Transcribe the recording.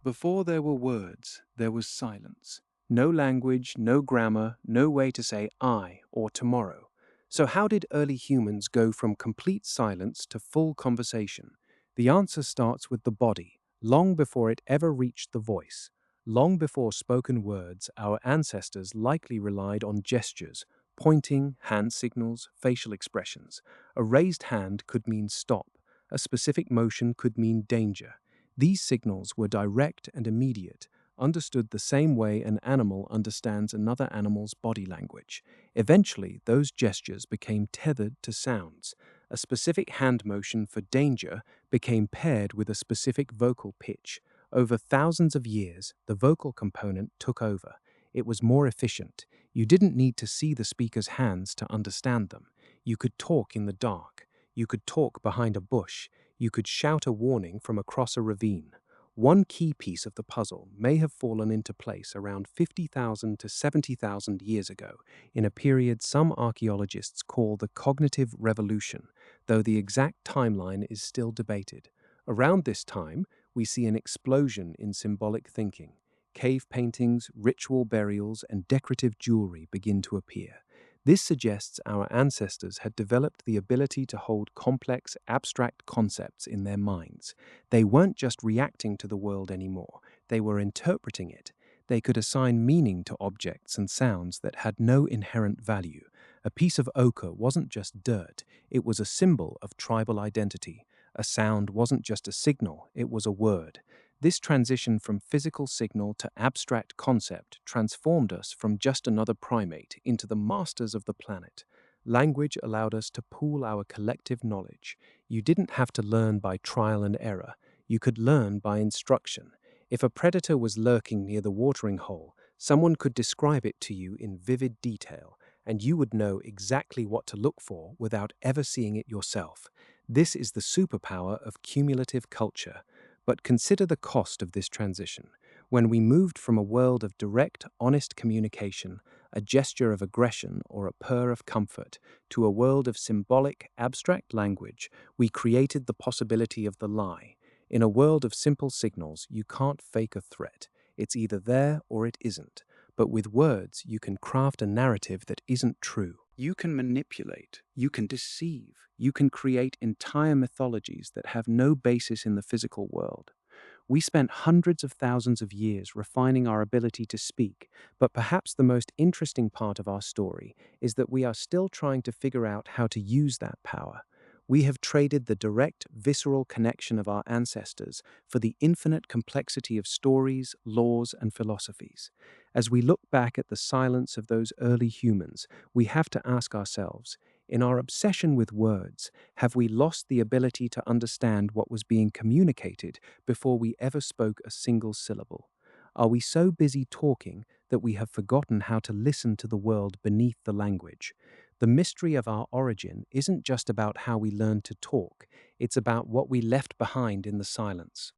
Before there were words, there was silence. No language, no grammar, no way to say I or tomorrow. So, how did early humans go from complete silence to full conversation? The answer starts with the body, long before it ever reached the voice. Long before spoken words, our ancestors likely relied on gestures, pointing, hand signals, facial expressions. A raised hand could mean stop, a specific motion could mean danger. These signals were direct and immediate, understood the same way an animal understands another animal's body language. Eventually, those gestures became tethered to sounds. A specific hand motion for danger became paired with a specific vocal pitch. Over thousands of years, the vocal component took over. It was more efficient. You didn't need to see the speaker's hands to understand them. You could talk in the dark. You could talk behind a bush. You could shout a warning from across a ravine. One key piece of the puzzle may have fallen into place around 50,000 to 70,000 years ago, in a period some archaeologists call the cognitive revolution, though the exact timeline is still debated. Around this time, we see an explosion in symbolic thinking. Cave paintings, ritual burials, and decorative jewelry begin to appear. This suggests our ancestors had developed the ability to hold complex, abstract concepts in their minds. They weren't just reacting to the world anymore, they were interpreting it. They could assign meaning to objects and sounds that had no inherent value. A piece of ochre wasn't just dirt, it was a symbol of tribal identity. A sound wasn't just a signal, it was a word. This transition from physical signal to abstract concept transformed us from just another primate into the masters of the planet. Language allowed us to pool our collective knowledge. You didn't have to learn by trial and error. You could learn by instruction. If a predator was lurking near the watering hole, someone could describe it to you in vivid detail, and you would know exactly what to look for without ever seeing it yourself. This is the superpower of cumulative culture. But consider the cost of this transition. When we moved from a world of direct, honest communication, a gesture of aggression or a purr of comfort, to a world of symbolic, abstract language, we created the possibility of the lie. In a world of simple signals, you can't fake a threat. It's either there or it isn't. But with words, you can craft a narrative that isn't true. You can manipulate, you can deceive, you can create entire mythologies that have no basis in the physical world. We spent hundreds of thousands of years refining our ability to speak, but perhaps the most interesting part of our story is that we are still trying to figure out how to use that power. We have traded the direct, visceral connection of our ancestors for the infinite complexity of stories, laws, and philosophies. As we look back at the silence of those early humans, we have to ask ourselves, in our obsession with words, have we lost the ability to understand what was being communicated before we ever spoke a single syllable? Are we so busy talking that we have forgotten how to listen to the world beneath the language? The mystery of our origin isn't just about how we learned to talk, it's about what we left behind in the silence.